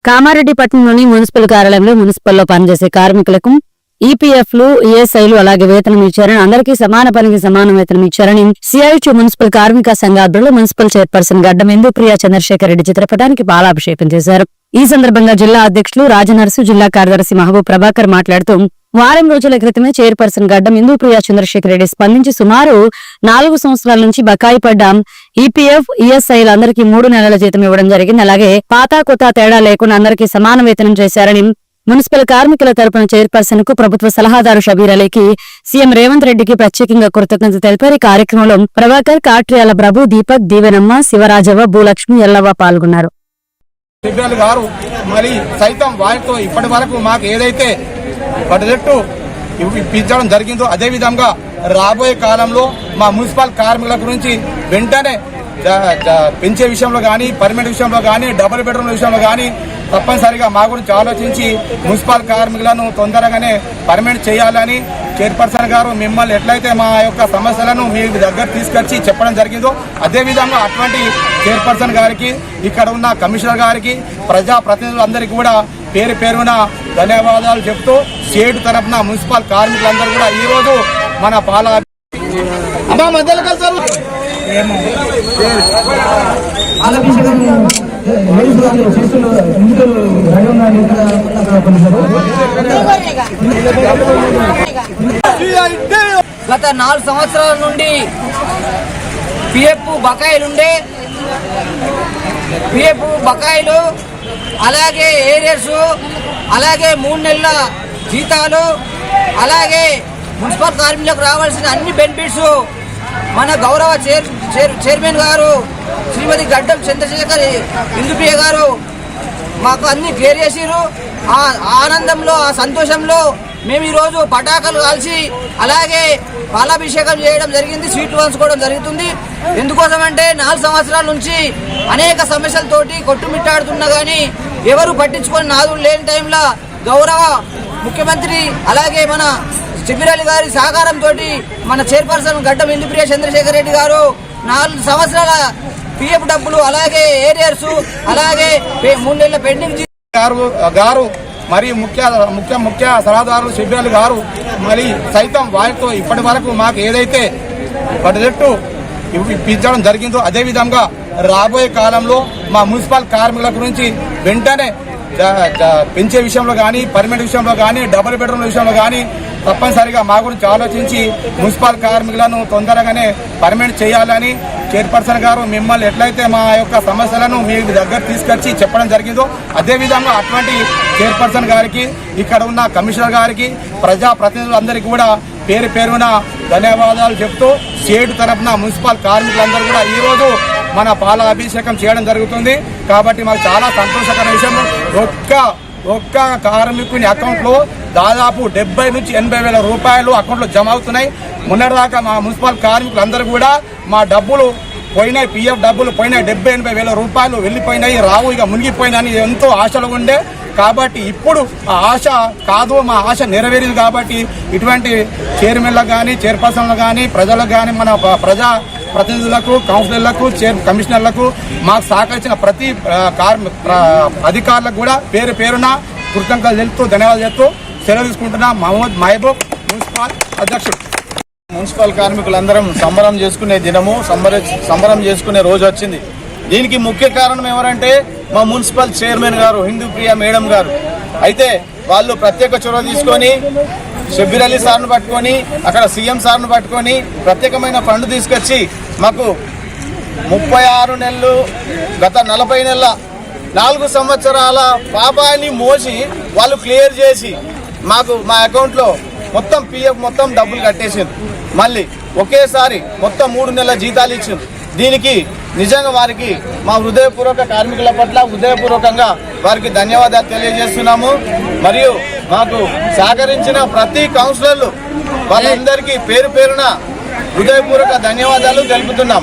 కామారెడ్డిపట్నంలోని municipal కార్యాలయంలో మున్సిపల్లో పనిచేసే కార్మికులకు ఈపీఎఫ్లు, ఈఎస్ఐలు అలాగే వేతనం ఇచ్చారని, అందరికీ సమాన పనికి సమాన వేతనం ఇచ్చారని సిఐటి మున్సిపల్ కార్మిక సంఘ ఆధ్వర్యంలో మున్సిపల్ చైర్పర్సన్ గడ్డం ఇందుప్రియ చంద్రశేఖర్ రెడ్డి చిత్రపటానికి పాలాభిషేకం చేశారు. ఈ సందర్భంగా జిల్లా అధ్యక్షులు రాజనర్సు, జిల్లా కార్యదర్శి మహబూబ్ ప్రభాకర్ మాట్లాడుతూ, వారం రోజుల క్రితమే చైర్పర్సన్ గడ్డం ఇందుప్రియ చంద్రశేఖర్ రెడ్డి స్పందించి సుమారు 4 సంవత్సరాల నుంచి బకాయి పడ్డ ఈపీఎఫ్, ఈఎస్ఐలు అందరికీ 3 నెలల జీతం ఇవ్వడం జరిగింది. అలాగే పాత కొత్త తేడా లేకుండా అందరికీ సమాన వేతనం చేశారని మున్సిపల్ కార్మికుల తరపున చైర్పర్సన్ కు ప్రభుత్వ సలహాదారు షబీర్ అలీకి సీఎం రేవంత్ రెడ్డికి ప్రత్యేకంగా కృతజ్ఞత తెలిపారు. ఈ కార్యక్రమంలో ప్రభాకర్, కాట్రియాల ప్రభు, దీపక్, దీవెనమ్మ, శివరాజవ్వ, భూలక్ష్మి, ఎల్లవ్వ పాల్గొన్నారు. గారు మరి సైతం వారితో ఇప్పటి వరకు మాకు ఏదైతే బడ్జెట్ ఇప్పించడం జరిగిందో అదే విధంగా రాబోయే కాలంలో మా మున్సిపల్ కార్మికుల గురించి వెంటనే పెంచే విషయంలో కానీ, పర్మనెంట్ విషయంలో కానీ, డబుల్ బెడ్రూమ్ విషయంలో కానీ తప్పనిసరిగా మా గురించి ఆలోచించి మున్సిపల్ కార్మికులను తొందరగానే పర్మనెంట్ చేయాలని చైర్పర్సన్ గారు మిమ్మల్ని ఎట్లయితే మా యొక్క సమస్యలను మీ దగ్గర తీసుకొచ్చి చెప్పడం జరిగిందో అదేవిధంగా అటువంటి చైర్పర్సన్ గారికి, ఇక్కడ ఉన్న కమిషనర్ గారికి, ప్రజాప్రతినిధులందరికీ కూడా పేరు పేరున ధన్యవాదాలు చెప్తూ స్టేట్ తరఫున మున్సిపల్ కార్మికులందరూ కూడా ఈరోజు మన గత 4 సంవత్సరాల నుండి పిఎఫ్ బకాయిలు అలాగే ఏరియర్స్, అలాగే 3 నెలల జీతాలు, అలాగే మున్సిపల్ కార్మికులకు రావాల్సిన అన్ని బెనిఫిట్స్ మన గౌరవ చైర్మన్ గారు శ్రీమతి గడ్డం చంద్రశేఖర్ ఇందుప్రియ గారు మాకు అన్ని క్లియర్ చేసిరు. ఆ ఆనందంలో, ఆ సంతోషంలో మేము ఈరోజు పటాకులు కాల్చి అలాగే పాలాభిషేకం చేయడం జరిగింది, స్వీట్లు పంచుకోవడం జరుగుతుంది. ఎందుకోసమంటే 4 సంవత్సరాల నుంచి అనేక సమస్యలతోటి కొట్టుమిట్టాడుతున్నా కానీ ఎవరు పట్టించుకొని నాదులు లేని టైంలో గౌరవ ముఖ్యమంత్రి అలాగే మన షబీర్ అలీ గారి సహకారంతో మన చైర్పర్సన్ గడ్డం ఇందుప్రియ చంద్రశేఖర్ రెడ్డి గారు 4 సంవత్సరాల పిఎఫ్ డబ్బులు, అలాగే ఏరియర్స్, అలాగే 3 నెలల పెండింగ్ గారు మరి ముఖ్య సలహాదారులు షబీర్ అలీ గారు మరి సైతం వారితో ఇప్పటి వరకు మాకు ఏదైతే బడ్జెట్ ఇప్పించడం జరిగిందో అదే విధంగా రాబోయే కాలంలో మా మున్సిపల్ కార్మికుల గురించి వెంటనే పెంచే విషయంలో కానీ, పర్మనెంట్ విషయంలో కానీ, డబుల్ బెడ్రూమ్ విషయంలో కానీ తప్పనిసరిగా మా గురించి ఆలోచించి మున్సిపల్ కార్మికులను తొందరగానే పర్మనెంట్ చేయాలని చైర్పర్సన్ గారు మిమ్మల్ని ఎట్లయితే మా యొక్క సమస్యలను మీ దగ్గర తీసుకొచ్చి చెప్పడం జరిగిందో అదేవిధంగా అటువంటి చైర్పర్సన్ గారికి, ఇక్కడ ఉన్న కమిషనర్ గారికి, ప్రజాప్రతినిధులందరికీ కూడా పేరు పేరున ధన్యవాదాలు చెప్తూ స్టేట్ తరఫున మున్సిపల్ కార్మికులందరూ కూడా ఈరోజు మన పాలాభిషేకం చేయడం జరుగుతుంది. కాబట్టి మాకు చాలా సంతోషకర విషయం. ఒక్క కార్మికుని అకౌంట్లో దాదాపు 70 నుంచి 80 వేల రూపాయలు అకౌంట్లో జమ అవుతున్నాయి. మొన్నటిదాకా మా మున్సిపల్ కార్మికులందరూ కూడా మా డబ్బులు పోయినాయి, పిఎఫ్ డబ్బులు పోయినాయి, 70-80 వేల రూపాయలు వెళ్ళిపోయినాయి, రావు ఇక మునిగిపోయినాయని ఎంతో ఆశలు ఉండే. కాబట్టి ఇప్పుడు ఆ ఆశ కాదు, మా ఆశ నెరవేరింది. కాబట్టి ఇటువంటి చైర్మన్లకు కానీ, చైర్పర్సన్లకు కానీ, ప్రజలకు కానీ, మన ప్రజా ప్రతినిధులకు, కౌన్సిలర్లకు, కమిషనర్లకు మాకు సహకరించిన ప్రతి అధికారులకు కూడా పేరు పేరున కృతజ్ఞతలు తెలుపుతూ ధన్యవాదాలు చెప్తూ సెలవు తీసుకుంటున్నా. మహబూబ్, మున్సిపల్ అధ్యక్షుడు. మున్సిపల్ కార్మికులందరం సంబరం చేసుకునే దినము, సంబరం చేసుకునే రోజు వచ్చింది. దీనికి ముఖ్య కారణం ఎవరంటే మా మున్సిపల్ చైర్మన్ గారు ఇందుప్రియ మేడం గారు. అయితే వాళ్ళు ప్రత్యేక చొరవ తీసుకొని షబీర్ అలీ సార్ను పట్టుకొని, అక్కడ సీఎం సార్ను పట్టుకొని ప్రత్యేకమైన ఫండ్ తీసుకొచ్చి మాకు 36 నెలలు, గత 40 నెలల 4 సంవత్సరాల పాపాన్ని మోసి వాళ్ళు క్లియర్ చేసి మాకు మా అకౌంట్లో మొత్తం పిఎఫ్ మొత్తం డబ్బులు కట్టేసింది. మళ్ళీ ఒకేసారి మొత్తం 3 నెలల జీతాలు ఇచ్చింది. దీనికి నిజంగా వారికి మా హృదయపూర్వక కార్మికుల పట్ల హృదయపూర్వకంగా వారికి ధన్యవాదాలు తెలియజేస్తున్నాము. మరియు మాకు సహకరించిన ప్రతి కౌన్సిలర్లు వాళ్ళందరికీ పేరు పేరున హృదయపూర్వక ధన్యవాదాలు తెలుపుతున్నాం.